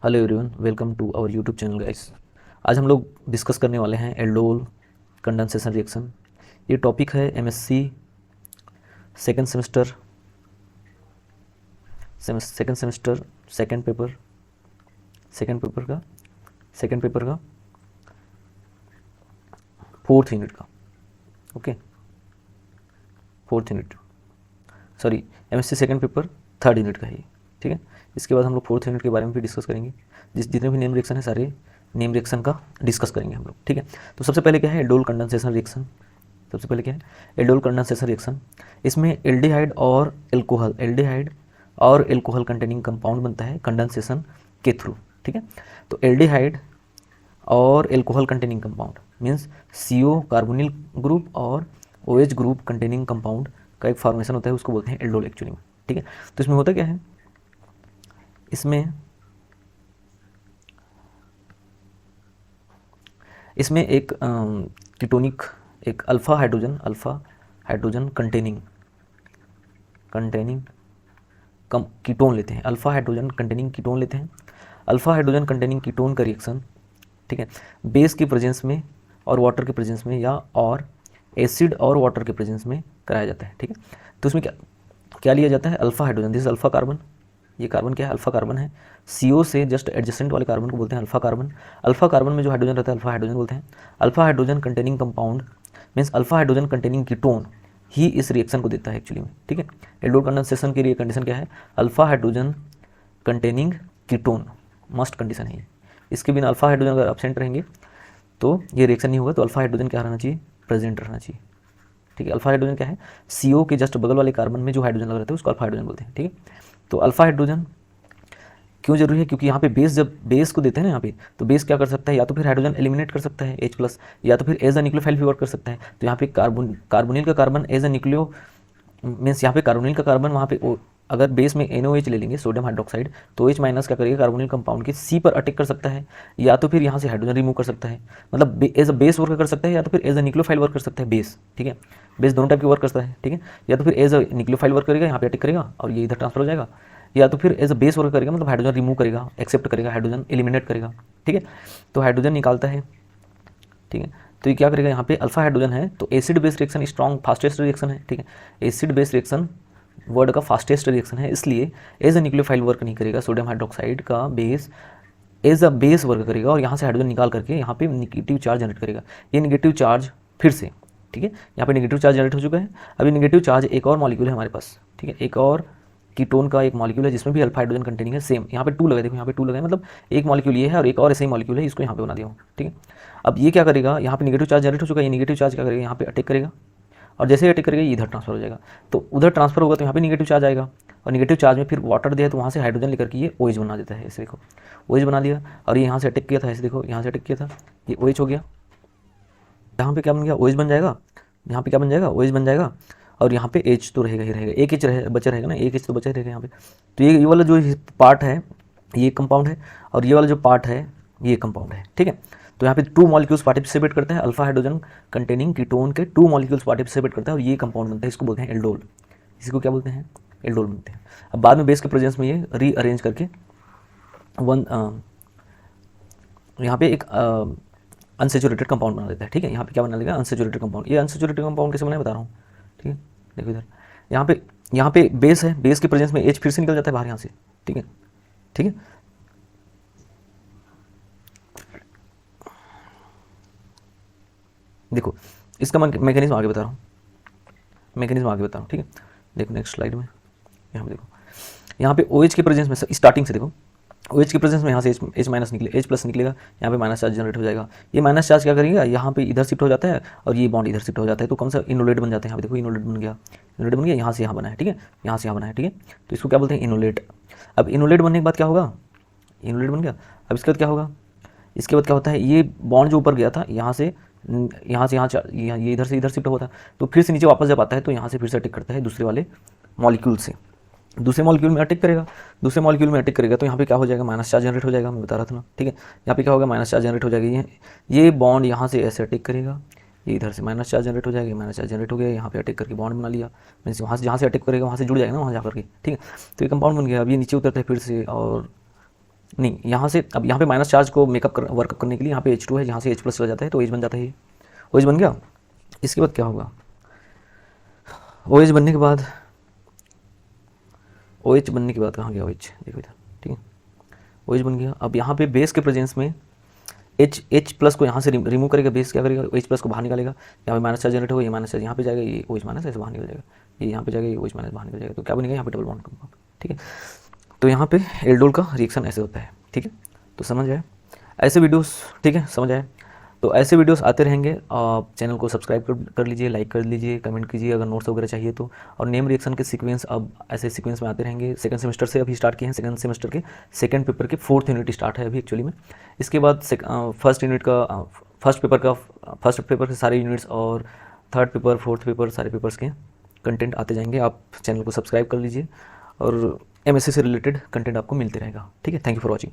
Hello everyone, welcome to our YouTube channel guys. आज हम लोग डिस्कस करने वाले हैं एल्डोल कंडेंसेशन रिएक्शन। ये टॉपिक है MSc second semester second paper second paper का फोर्थ यूनिट का। Okay, fourth unit, sorry, MSc second paper third unit का है ये। ठीक है, इसके बाद हम लोग फोर्थ यूनिट के बारे में भी डिस्कस करेंगे। जितने भी नेम रिएक्शन है सारे नेम रिएक्शन का डिस्कस करेंगे हम लोग। ठीक है, तो सबसे पहले क्या है एल्डोल कंडेंसेशन रिएक्शन। सबसे पहले क्या है एल्डोल कंडेंसेशन रिएक्शन। इसमें एल्डिहाइड और एल्कोहल कंटेनिंग कंपाउंड बनता है कंडेंसेशन के थ्रू। ठीक है, तो एल्डिहाइड और alcohol containing compound means CO carbonyl group और OH ग्रुप कंटेनिंग कंपाउंड का एक फॉर्मेशन होता है, उसको बोलते हैं एल्डोल एक्चुअली में। ठीक है, तो इसमें होता क्या है, इसमें एक कीटोनिक, एक अल्फा हाइड्रोजन कंटेनिंग कीटोन लेते हैं। अल्फा हाइड्रोजन कंटेनिंग कीटोन लेते हैं। अल्फा हाइड्रोजन कंटेनिंग कीटोन का रिएक्शन, ठीक है, बेस की प्रेजेंस में और वाटर के प्रेजेंस में या और एसिड और वाटर के प्रेजेंस में कराया जाता है। ठीक है, तो इसमें क्या क्या लिया जाता है, alpha hydrogen, this alpha carbon. ये कार्बन क्या है, अल्फा कार्बन है। CO से जस्ट एडजेसेंट वाले कार्बन को बोलते हैं अल्फा कार्बन। अल्फा कार्बन में जो हाइड्रोजन रहता है अल्फा हाइड्रोजन बोलते हैं। Alpha hydrogen containing compound means alpha hydrogen containing ketone ही इस रिएक्शन को देता है एक्चुअली में। ठीक है, एल्डोल कंडेंसेशन के लिए कंडीशन क्या है, alpha hydrogen containing ketone must condition है। इसके बिना अल्फा हाइड्रोजन अगर एब्सेंट रहेंगे तो ये रिएक्शन नहीं होगा। तो अल्फा हाइड्रोजन क्या रहना चाहिए, प्रेजेंट रहना चाहिए। ठीक है, अल्फा हाइड्रोजन क्या है, CO के जस्ट बगल वाले कार्बन में जो हाइड्रोजन लगा रहता है उसको अल्फा हाइड्रोजन बोलते हैं। ठीक है, तो अल्फा हाइड्रोजन क्यों जरूरी है, क्योंकि यहाँ पे बेस, जब बेस को देते हैं ना यहाँ पे, तो बेस क्या कर सकता है, या तो फिर हाइड्रोजन एलिमिनेट कर सकता है H+, या तो फिर एज अ न्यूक्लियोफाइल भी वर्क कर सकता है। तो यहाँ पे कार्बोनिल का carbon as a nucleo means यहाँ पे कार्बोनिल का कार्बन वहाँ पे अगर बेस में NOH ले लेंगे, सोडियम हाइड्रोक्साइड, तो OH माइनस क्या करेगा, कार्बोनिल कंपाउंड के C पर अटैक कर सकता है, या तो फिर यहाँ से हाइड्रोजन रिमूव कर सकता है, मतलब एज अ बेस वर्क कर सकता है, या तो फिर एज अ न्यूक्लियोफाइल वर्क कर सकता है बेस। ठीक है, बेस दोनों टाइप की वर्क करता है। ठीक है, या तो फिर एज अ न्यूक्लियोफाइल वर्क करेगा, यहाँ पे अटैक करेगा और ये इधर ट्रांसफर हो जाएगा, या तो फिर एज अ बेस वर्क करेगा, मतलब हाइड्रोजन रिमूव करेगा, एक्सेप्ट करेगा, हाइड्रोजन एलिमिनेट करेगा। ठीक है, तो हाइड्रोजन निकालता है। ठीक है, तो ये क्या करेगा, यहाँ पे अल्फा हाइड्रोजन है तो acid base reaction strong fastest reaction है। ठीक है, एसिड बेस रिएक्शन वर्ड का फास्टेस्ट रिएक्शन है, इसलिए एज अ न्यूक्लियोफाइल वर्क नहीं करेगा। सोडियम हाइड्रोक्साइड का base as a base work करेगा और यहाँ से हाइड्रोजन निकाल करके यहाँ पे निगेटिव चार्ज जनरेट करेगा। ये निगेटिव चार्ज फिर से, ठीक है, यहाँ पे निगेटिव चार्ज जनरेट हो चुका है। अभी निगेटिव चार्ज एक और मॉलिक्यूल है हमारे पास। ठीक है, एक और कीटोन का एक मॉलिक्यूल है जिसमें भी अल्फा हाइड्रोजन कंटेनिंग है, सेम यहाँ पे 2 लगा, देखो यहाँ पे 2 लगा है, मतलब एक मॉलिक्यूल ये है और एक और ऐसे ही मॉलिक्यूल है, इसको यहाँ पे बना दिया हूँ। ठीक है, अब ये क्या करेगा, यहाँ पे निगेटिव चार्ज जनरेट हो चुका है, ये निगेटिव चार्ज क्या करेगा, यहाँ पे अटैक करेगा और जैसे ही अटैक करेगा ये इधर ट्रांसफर हो जाएगा। तो उधर ट्रांसफर होगा तो यहाँ पे निगेटिव चार्ज आएगा और निगेटिव चार्ज में फिर वाटर दिया तो वहाँ से हाइड्रोजन लेकर के ये OH बना देता है। ऐसे देखो OH बना लिया और ये यहाँ से अटैक किया था, ऐसे देखो यहाँ से अटैक किया था, ये OH हो गया। यहाँ पे क्या बन गया, OH बन जाएगा, यहाँ पे क्या बन जाएगा, OH बन जाएगा और यहाँ पे H तो रहेगा ही रहेगा, एक H बचा रहेगा ना, एक H तो बचा ही रहेगा यहाँ पे। तो ये वाला जो पार्ट है ये कंपाउंड है और ये वाला जो पार्ट है ये कंपाउंड है। ठीक है, तो यहाँ पे 2 मॉलिक्यूल्स पार्टिसिपेट करते हैं, अल्फा हाइड्रोजन कंटेनिंग कीटोन के 2 मॉलिक्यूल्स पार्टिसिपेट करते हैं और ये कंपाउंड बनता है, इसको बोलते हैं एल्डोल। इसको क्या बोलते हैं, एल्डोल बनते हैं। अब बाद में बेस के प्रेजेंस में ये रीअरेंज करके यहाँ पे एक अनसेचुरेटेड कंपाउंड बना देता है। ठीक है, यहाँ पे क्या बना लेगा, अनसेचुरेटेड कंपाउंड। ये अनसेचुरेटेड कंपाउंड कैसे बना है बता रहा हूँ। ठीक है, देखो इधर यहाँ पे बेस है, बेस के प्रेजेंस में H फिर से निकल जाता है बाहर यहाँ से। ठीक है, ठीक है, देखो इसका मैकेनिज्म आगे बता रहा हूँ, मैकेनिज्म आगे बता रहा हूँ। ठीक है, देखो नेक्स्ट स्लाइड में यहाँ पे देखो, यहाँ पे OH के प्रेजेंस में स्टार्टिंग से देखो, OH के प्रेजेंस में यहाँ से H माइनस निकले, H+ निकलेगा, यहाँ पे माइनस चार्ज जनरेट हो जाएगा। ये माइनस चार्ज क्या करेगा, यहाँ पे इधर शिफ्ट हो जाता है और ये बॉन्ड इधर शिफ्ट हो जाता है, तो कौन सा इनोलेट बन जाता है। यहाँ पे देखो इनोलेट बन गया, इनोलेट बन गया, यहाँ से यहाँ बना है। ठीक है, यहाँ से यहाँ बना है। ठीक है, तो इसको क्या बोलते हैं, इनोलेट। अब इनोलेट बनने के बाद क्या होगा, इनोलेट बन गया, अब इसके बाद क्या होगा, इसके बाद क्या होता है, ये बॉन्ड जो ऊपर गया था यहाँ से ये इधर से इधर शिफ्ट होता है, तो फिर से नीचे वापस जब आता है तो यहाँ से फिर से अटैक करता है दूसरे वाले मॉलिक्यूल से, दूसरे मॉलिक्यूल में अटैक करेगा। दूसरे मॉलिक्यूल में अटैक करेगा तो यहाँ पे क्या हो जाएगा, माइनस चार्ज जनरेट हो जाएगा, मैं बता रहा था ना। ठीक है, यहाँ पे क्या होगा, माइनस चार्ज जनरेट हो जाएगा, ये बॉन्ड यहाँ से ऐसे अटैक करेगा, ये इधर से माइनस चार्ज जनरेट हो जाएगा, माइनस चार्ज जनरेट हो गया, यहाँ पे अटैक करके बॉन्ड बना लिया, मीन्स वहाँ से जहाँ से अटैक करेगा वहाँ से जुड़ जाएगा ना वहाँ जा करके। ठीक है, तो ये कंपाउंड बन गया। अब ये नीचे उतरता है फिर से और नहीं, यहाँ से अब यहाँ पे माइनस चार्ज को वर्कअप करने के लिए यहाँ पे H2 है, यहाँ से H+ चला जाता है तो OH बन जाता है। ये OH बन गया। इसके बाद क्या होगा, OH बनने के बाद, OH बनने के बाद कहाँ गया OH, देखो इधर, ठीक है, OH बन गया। अब यहाँ पे बेस के प्रेजेंस में H+ को यहाँ से रिमूव करेगा, बेस क्या करेगा, OH+ को बाहर निकालेगा, यहाँ पे माइनस चार्ज जनरेट होगा, ये माइनस चार्ज यहाँ पे जाएगा, ये OH माइनस ऐसे बाहर निकल जाएगा, ये यहाँ पे जाएगा, ये OH माइनस बाहर निकल जाएगा, तो क्या बनेगा यहाँ पे डबल बॉन्ड कंपाउंड, ठीक है। तो यहाँ पे एल्डोल का रिएक्शन ऐसे होता है, ठीक है। तो समझ आए ऐसे वीडियोस, ठीक है, समझ आए। तो ऐसे वीडियोस आते रहेंगे, आप चैनल को सब्सक्राइब कर लीजिए, लाइक कर लीजिए, कमेंट कीजिए अगर नोट्स वगैरह चाहिए तो। और नेम रिएक्शन के सीक्वेंस अब ऐसे सीक्वेंस में आते रहेंगे। सेकंड सेमेस्टर से अभी स्टार्ट किए हैं, सेकंड सेमेस्टर के सेकंड पेपर के 4th यूनिट स्टार्ट है अभी एक्चुअली में। इसके बाद फर्स्ट पेपर के सारे यूनिट्स और थर्ड पेपर, फोर्थ पेपर, सारे पेपर्स के कंटेंट आते जाएंगे। आप चैनल को सब्सक्राइब कर लीजिए और MSc से रिलेटेड कंटेंट आपको मिलते रहेगा, ठीक है। Thank you for watching.